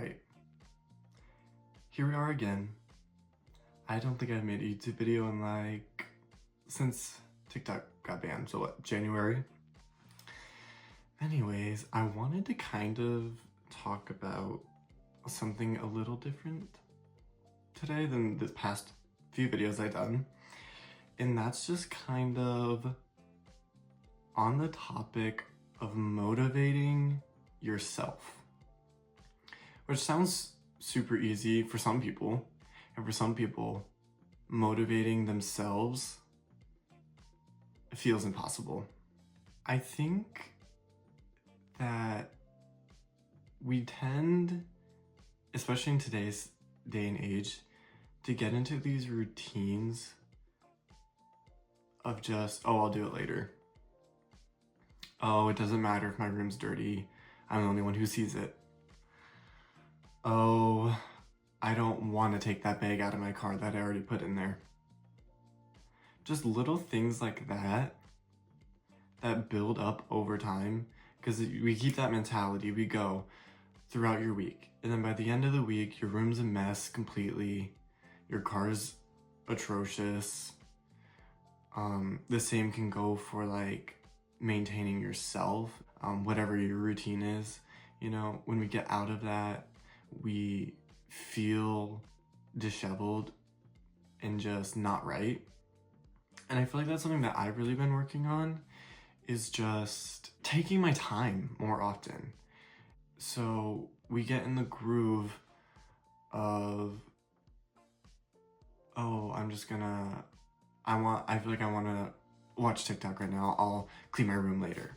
Alright, here we are again. I don't think I've made a YouTube video in since TikTok got banned, so what, January? Anyways, I wanted to kind of talk about something a little different today than the past few videos I've done. And that's just kind of on the topic of motivating yourself. Which sounds super easy for some people, and for some people, motivating themselves feels impossible. I think that we tend, especially in today's day and age, to get into these routines of just, oh, I'll do it later. Oh, it doesn't matter if my room's dirty. I'm the only one who sees it. Oh, I don't want to take that bag out of my car that I already put in there. Just little things like that build up over time, because we keep that mentality. We go throughout your week, and then by the end of the week, your room's a mess completely. Your car's atrocious. The same can go for maintaining yourself, whatever your routine is. You know, when we get out of that, we feel disheveled and just not right. And I feel like that's something that I've really been working on, is just taking my time more often. So we get in the groove of, oh, I feel like I want to watch TikTok right now, I'll clean my room later.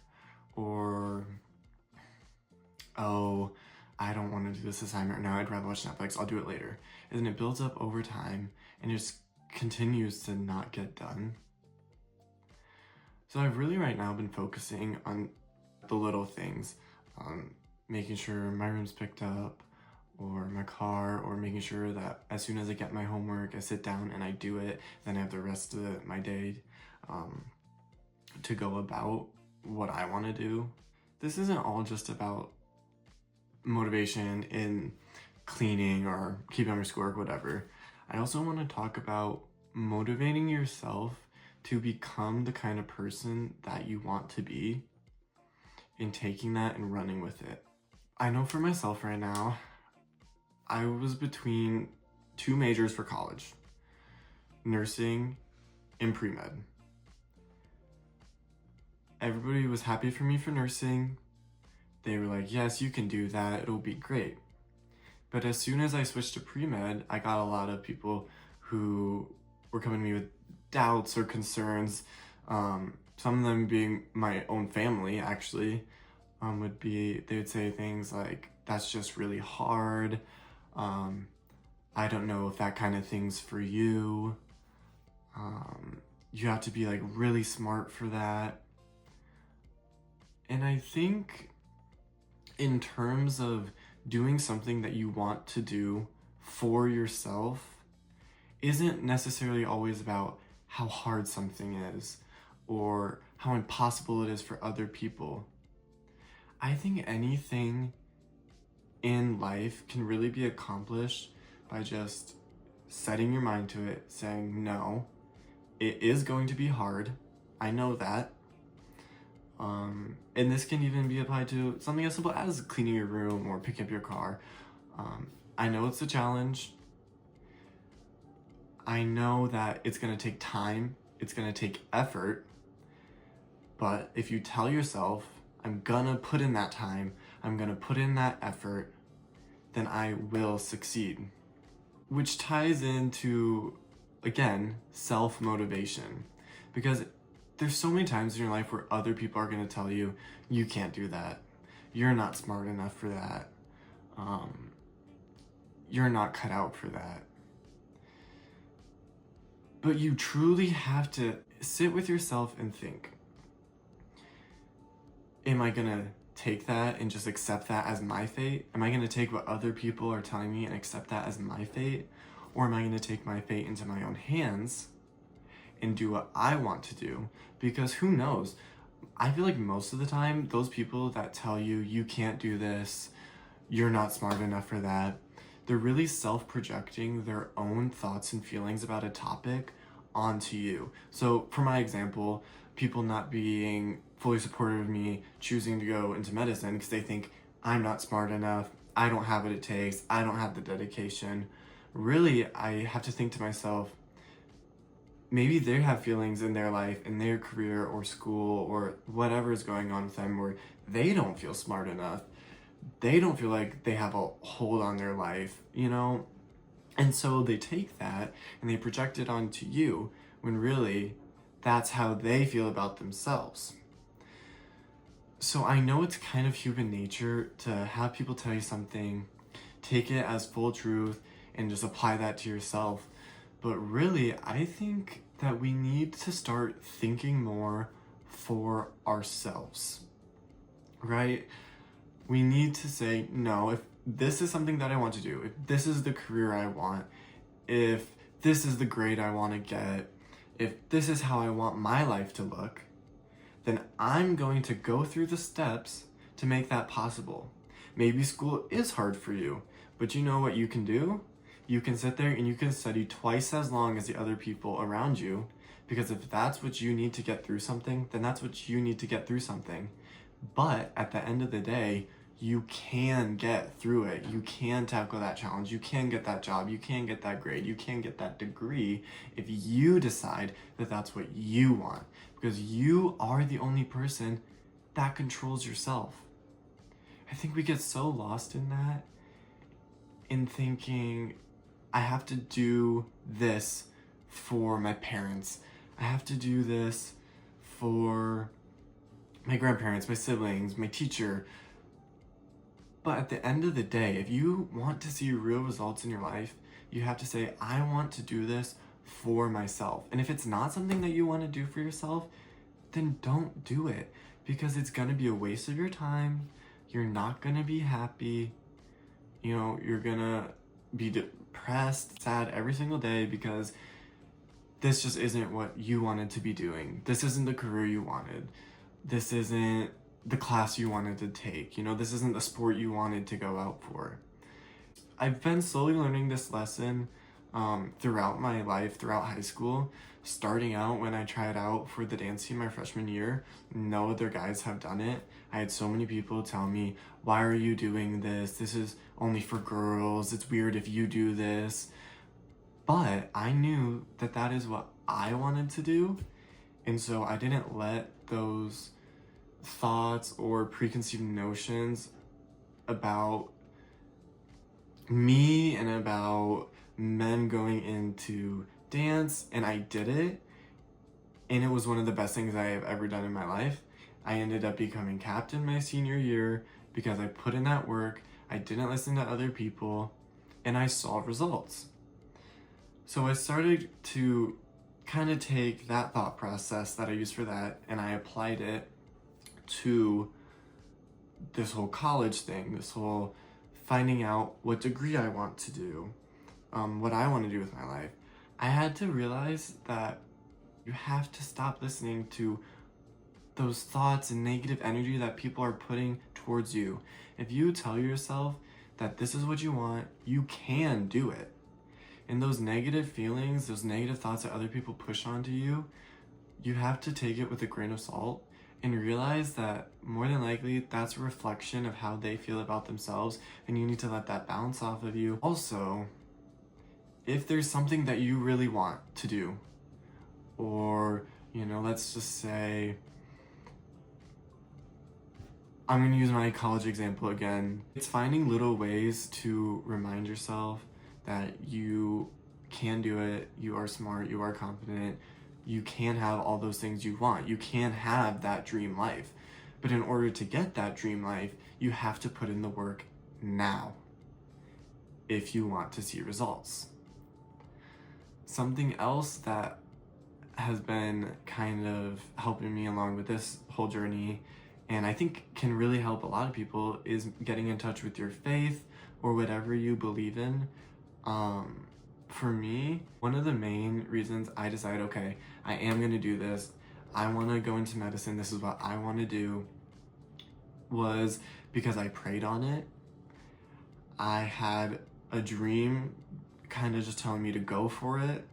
Or, oh, I don't want to do this assignment right now, I'd rather watch Netflix, I'll do it later. And then it builds up over time and just continues to not get done. So I've really right now been focusing on the little things, making sure my room's picked up, or my car, or making sure that as soon as I get my homework, I sit down and I do it, then I have the rest of my day to go about what I want to do. This isn't all just about motivation in cleaning or keeping your schoolwork, whatever. I also want to talk about motivating yourself to become the kind of person that you want to be, and taking that and running with it. I know for myself right now, I was between two majors for college, nursing and pre-med. Everybody was happy for me for nursing. They were like, yes, you can do that, it'll be great. But as soon as I switched to pre-med, I got a lot of people who were coming to me with doubts or concerns. Some of them being my own family, actually, they would say things like, that's just really hard. I don't know if that kind of thing's for you. You have to be really smart for that. And I think in terms of doing something that you want to do for yourself isn't necessarily always about how hard something is or how impossible it is for other people. I think anything in life can really be accomplished by just setting your mind to it, saying, no, it is going to be hard. I know that. And this can even be applied to something as simple as cleaning your room or picking up your car. I know it's a challenge. I know that it's going to take time. It's going to take effort. But if you tell yourself, I'm going to put in that time, I'm going to put in that effort, then I will succeed. Which ties into, again, self-motivation. Because there's so many times in your life where other people are going to tell you, you can't do that. You're not smart enough for that. You're not cut out for that. But you truly have to sit with yourself and think, am I going to take that and just accept that as my fate? Am I going to take what other people are telling me and accept that as my fate? Or am I going to take my fate into my own hands and do what I want to do? Because who knows? I feel like most of the time, those people that tell you, you can't do this, you're not smart enough for that. They're really self-projecting their own thoughts and feelings about a topic onto you. So for my example, people not being fully supportive of me choosing to go into medicine because they think I'm not smart enough, I don't have what it takes, I don't have the dedication. Really, I have to think to myself, maybe they have feelings in their life, in their career or school or whatever is going on with them where they don't feel smart enough. They don't feel like they have a hold on their life, you know? And so they take that and they project it onto you when really that's how they feel about themselves. So I know it's kind of human nature to have people tell you something, take it as full truth, and just apply that to yourself. But really, I think that we need to start thinking more for ourselves, right? We need to say, no, if this is something that I want to do, if this is the career I want, if this is the grade I want to get, if this is how I want my life to look, then I'm going to go through the steps to make that possible. Maybe school is hard for you, but you know what you can do? You can sit there and you can study twice as long as the other people around you, because if that's what you need to get through something, then that's what you need to get through something. But at the end of the day, you can get through it. You can tackle that challenge. You can get that job. You can get that grade. You can get that degree if you decide that that's what you want, because you are the only person that controls yourself. I think we get so lost in that, in thinking, I have to do this for my parents. I have to do this for my grandparents, my siblings, my teacher. But at the end of the day, if you want to see real results in your life, you have to say, I want to do this for myself. And if it's not something that you want to do for yourself, then don't do it, because it's going to be a waste of your time. You're not going to be happy. You know, you're going to be depressed, sad every single day because this just isn't what you wanted to be doing. This isn't the career you wanted. This isn't the class you wanted to take. You know, this isn't the sport you wanted to go out for. I've been slowly learning this lesson throughout my life, throughout high school. Starting out when I tried out for the dance team my freshman year, no other guys have done it. I had so many people tell me, why are you doing this? This is only for girls. It's weird if you do this. But I knew that that is what I wanted to do. And so I didn't let those thoughts or preconceived notions about me and about men going into dance, and I did it, and it was one of the best things I have ever done in my life. I ended up becoming captain my senior year because I put in that work, I didn't listen to other people, and I saw results. So I started to kind of take that thought process that I used for that, and I applied it to this whole college thing, this whole finding out what degree I want to do, what I want to do with my life. I had to realize that you have to stop listening to those thoughts and negative energy that people are putting towards you. If you tell yourself that this is what you want, you can do it. And those negative feelings, those negative thoughts that other people push onto you, you have to take it with a grain of salt and realize that more than likely that's a reflection of how they feel about themselves, and you need to let that bounce off of you. Also, if there's something that you really want to do, or, you know, let's just say, I'm going to use my college example again. It's finding little ways to remind yourself that you can do it, you are smart, you are confident, you can have all those things you want, you can have that dream life. But in order to get that dream life, you have to put in the work now if you want to see results. Something else that has been kind of helping me along with this whole journey, and I think can really help a lot of people, is getting in touch with your faith or whatever you believe in. For me, one of the main reasons I decided, okay, I am going to do this, I want to go into medicine, this is what I want to do, was because I prayed on it. I had a dream kind of just telling me to go for it.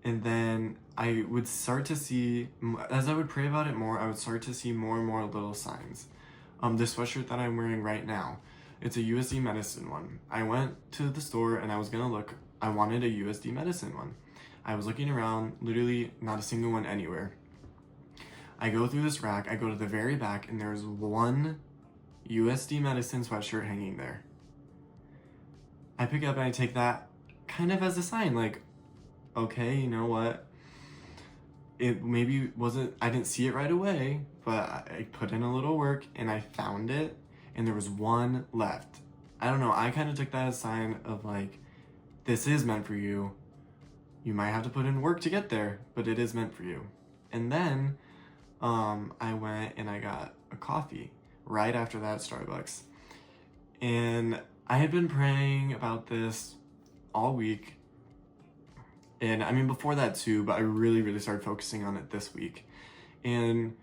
And then I would start to see, as I would pray about it more, I would start to see more and more little signs. This sweatshirt that I'm wearing right now, it's a USD medicine one. I went to the store and I was gonna look, I wanted a USD medicine one. I was looking around, literally not a single one anywhere. I go through this rack, I go to the very back, and there's one USD medicine sweatshirt hanging there. I pick up and I take that kind of as a sign, like, okay, you know what? It maybe wasn't, I didn't see it right away, but I put in a little work and I found it, and there was one left. I don't know, I kind of took that as a sign of like, this is meant for you. You might have to put in work to get there, but it is meant for you. And then I went and I got a coffee right after that at Starbucks. And I had been praying about this all week. And I mean, before that too, but I really started focusing on it this week. And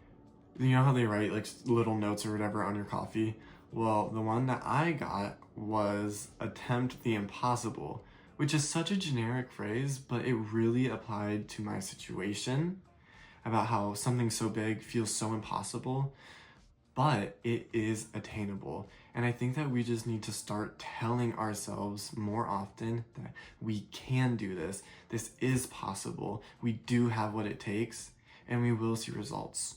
you know how they write like little notes or whatever on your coffee? Well, the one that I got was attempt the impossible, which is such a generic phrase, but it really applied to my situation about how something so big feels so impossible, but it is attainable. And I think that we just need to start telling ourselves more often that we can do this. This is possible. We do have what it takes, and we will see results.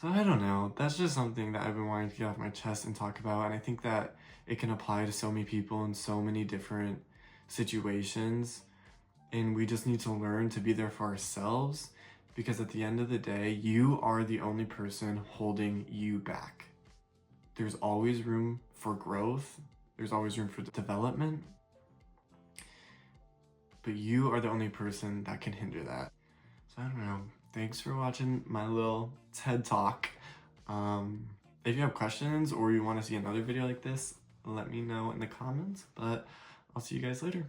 So I don't know, that's just something that I've been wanting to get off my chest and talk about, and I think that it can apply to so many people in so many different situations, and we just need to learn to be there for ourselves, because at the end of the day, you are the only person holding you back. There's always room for growth, there's always room for development, but you are the only person that can hinder that. So I don't know. Thanks for watching my little TED Talk. If you have questions or you want to see another video like this, let me know in the comments, but I'll see you guys later.